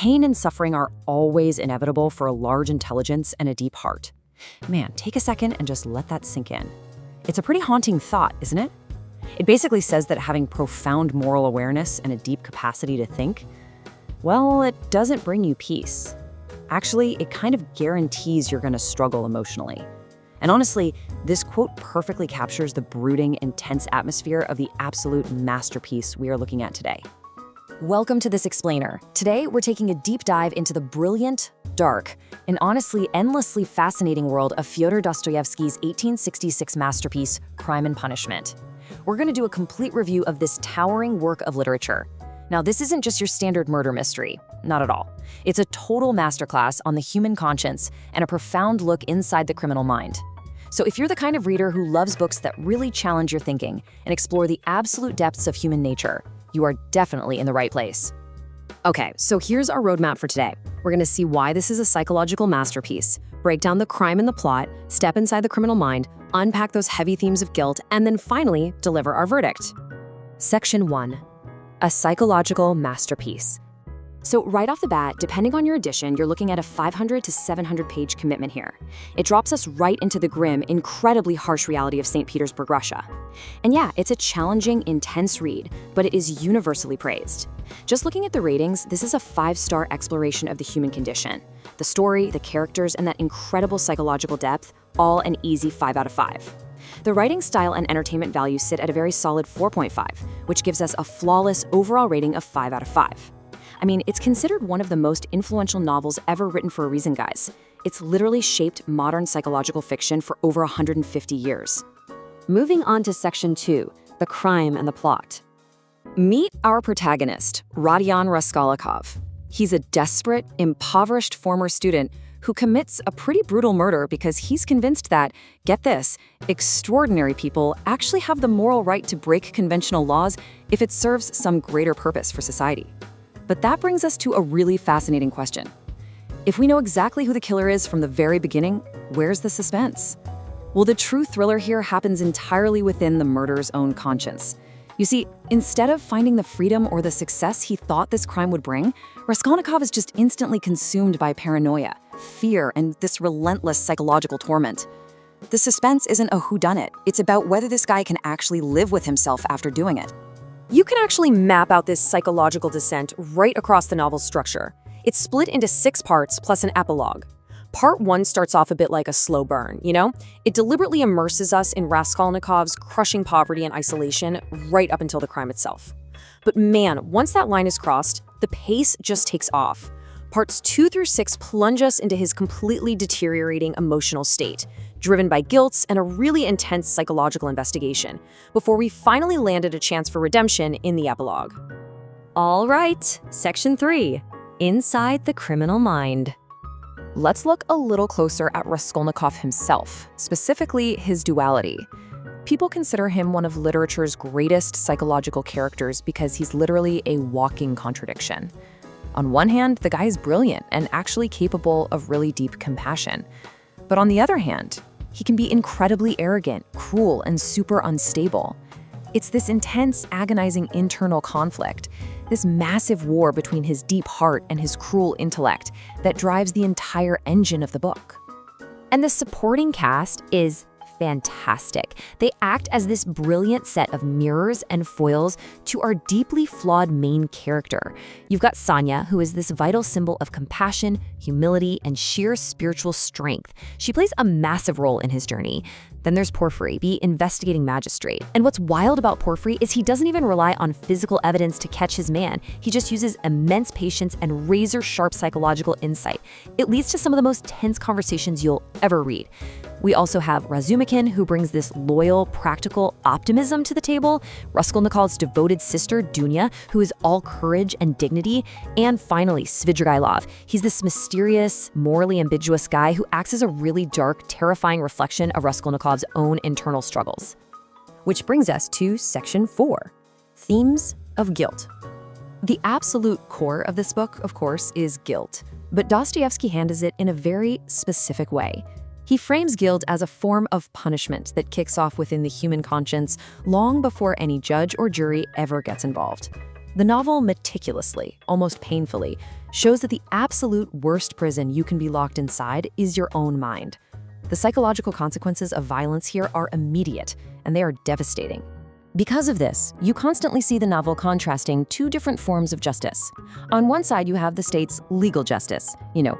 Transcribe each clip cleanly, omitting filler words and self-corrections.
Pain and suffering are always inevitable for a large intelligence and a deep heart. Man, take a second and just let that sink in. It's a pretty haunting thought, isn't it? It basically says that having profound moral awareness and a deep capacity to think, well, it doesn't bring you peace. Actually, it kind of guarantees you're going to struggle emotionally. And honestly, this quote perfectly captures the brooding, intense atmosphere of the absolute masterpiece we are looking at today. Welcome to This Explainer. Today, we're taking a deep dive into the brilliant, dark, and honestly endlessly fascinating world of Fyodor Dostoevsky's 1866 masterpiece, Crime and Punishment. We're going to do a complete review of this towering work of literature. Now, this isn't just your standard murder mystery. Not at all. It's a total masterclass on the human conscience and a profound look inside the criminal mind. So if you're the kind of reader who loves books that really challenge your thinking and explore the absolute depths of human nature, you are definitely in the right place. Okay, so here's our roadmap for today. We're going to see why this is a psychological masterpiece, break down the crime and the plot, step inside the criminal mind, unpack those heavy themes of guilt, and then finally deliver our verdict. Section 1. A psychological masterpiece. So right off the bat, depending on your edition, you're looking at a 500 to 700 page commitment here. It drops us right into the grim, incredibly harsh reality of St. Petersburg, Russia. And yeah, it's a challenging, intense read, but it is universally praised. Just looking at the ratings, this is a 5-star exploration of the human condition. The story, the characters, and that incredible psychological depth, all an easy 5 out of 5. The writing style and entertainment value sit at a very solid 4.5, which gives us a flawless overall rating of 5 out of 5. I mean, it's considered one of the most influential novels ever written for a reason, guys. It's literally shaped modern psychological fiction for over 150 years. Moving on to Section 2, the crime and the plot. Meet our protagonist, Rodion Raskolnikov. He's a desperate, impoverished former student who commits a pretty brutal murder because he's convinced that, get this, extraordinary people actually have the moral right to break conventional laws if it serves some greater purpose for society. But that brings us to a really fascinating question. If we know exactly who the killer is from the very beginning, where's the suspense? Well, the true thriller here happens entirely within the murderer's own conscience. You see, instead of finding the freedom or the success he thought this crime would bring, Raskolnikov is just instantly consumed by paranoia, fear, and this relentless psychological torment. The suspense isn't a whodunit. It's about whether this guy can actually live with himself after doing it. You can actually map out this psychological descent right across the novel's structure. It's split into 6 parts plus an epilogue. Part 1 starts off a bit like a slow burn, you know? It deliberately immerses us in Raskolnikov's crushing poverty and isolation right up until the crime itself. But man, once that line is crossed, the pace just takes off. Parts 2 through 6 plunge us into his completely deteriorating emotional state, driven by guilt and a really intense psychological investigation, before we finally landed a chance for redemption in the epilogue. All right, Section 3, Inside the Criminal Mind. Let's look a little closer at Raskolnikov himself, specifically his duality. People consider him one of literature's greatest psychological characters because he's literally a walking contradiction. On one hand, the guy is brilliant and actually capable of really deep compassion. But on the other hand, he can be incredibly arrogant, cruel, and super unstable. It's this intense, agonizing internal conflict, this massive war between his deep heart and his cruel intellect that drives the entire engine of the book. And the supporting cast is fantastic. They act as this brilliant set of mirrors and foils to our deeply flawed main character. You've got Sonia, who is this vital symbol of compassion, humility, and sheer spiritual strength. She plays a massive role in his journey. Then there's Porfiry, the investigating magistrate. And what's wild about Porfiry is he doesn't even rely on physical evidence to catch his man. He just uses immense patience and razor-sharp psychological insight. It leads to some of the most tense conversations you'll ever read. We also have Razumikin, who brings this loyal, practical optimism to the table, Raskolnikov's devoted sister, Dunya, who is all courage and dignity, and finally, Svidrigailov. He's this mysterious, morally ambiguous guy who acts as a really dark, terrifying reflection of Raskolnikov's own internal struggles. Which brings us to Section 4, Themes of Guilt. The absolute core of this book, of course, is guilt, but Dostoevsky handles it in a very specific way. He frames guilt as a form of punishment that kicks off within the human conscience long before any judge or jury ever gets involved. The novel meticulously, almost painfully, shows that the absolute worst prison you can be locked inside is your own mind. The psychological consequences of violence here are immediate, and they are devastating. Because of this, you constantly see the novel contrasting two different forms of justice. On one side, you have the state's legal justice,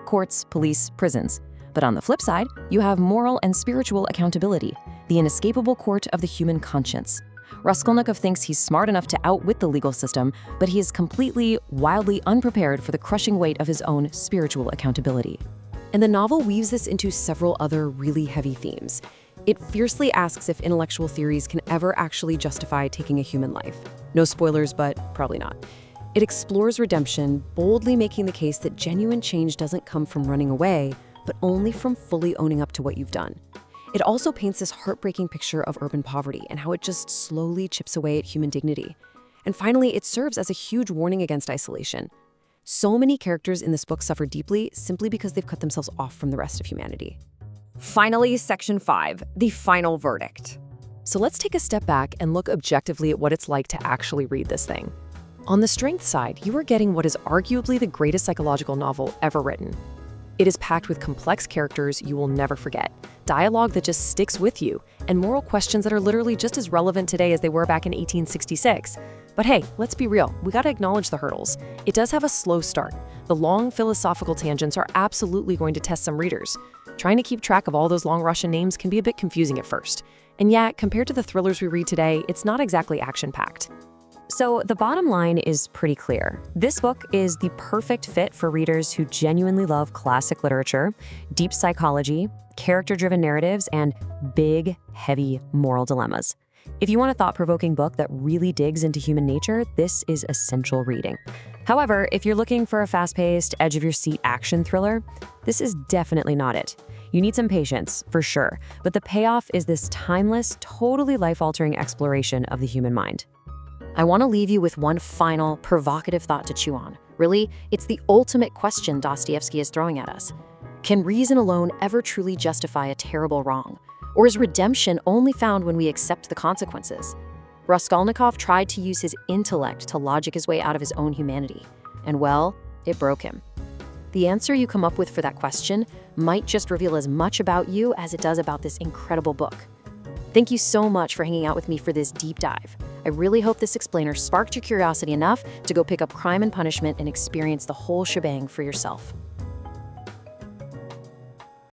courts, police, prisons. But on the flip side, you have moral and spiritual accountability, the inescapable court of the human conscience. Raskolnikov thinks he's smart enough to outwit the legal system, but he is completely, wildly unprepared for the crushing weight of his own spiritual accountability. And the novel weaves this into several other really heavy themes. It fiercely asks if intellectual theories can ever actually justify taking a human life. No spoilers, but probably not. It explores redemption, boldly making the case that genuine change doesn't come from running away, but only from fully owning up to what you've done. It also paints this heartbreaking picture of urban poverty and how it just slowly chips away at human dignity. And finally, it serves as a huge warning against isolation. So many characters in this book suffer deeply simply because they've cut themselves off from the rest of humanity. Finally, Section 5, the final verdict. So let's take a step back and look objectively at what it's like to actually read this thing. On the strength side, you are getting what is arguably the greatest psychological novel ever written. It is packed with complex characters you will never forget, dialogue that just sticks with you, and moral questions that are literally just as relevant today as they were back in 1866. But hey, let's be real, we gotta acknowledge the hurdles. It does have a slow start. The long philosophical tangents are absolutely going to test some readers. Trying to keep track of all those long Russian names can be a bit confusing at first. And yet, compared to the thrillers we read today, it's not exactly action-packed. So the bottom line is pretty clear. This book is the perfect fit for readers who genuinely love classic literature, deep psychology, character-driven narratives, and big, heavy moral dilemmas. If you want a thought-provoking book that really digs into human nature, this is essential reading. However, if you're looking for a fast-paced, edge-of-your-seat action thriller, this is definitely not it. You need some patience, for sure, but the payoff is this timeless, totally life-altering exploration of the human mind. I want to leave you with one final, provocative thought to chew on. Really, it's the ultimate question Dostoevsky is throwing at us. Can reason alone ever truly justify a terrible wrong? Or is redemption only found when we accept the consequences? Raskolnikov tried to use his intellect to logic his way out of his own humanity. And well, it broke him. The answer you come up with for that question might just reveal as much about you as it does about this incredible book. Thank you so much for hanging out with me for this deep dive. I really hope this explainer sparked your curiosity enough to go pick up Crime and Punishment and experience the whole shebang for yourself.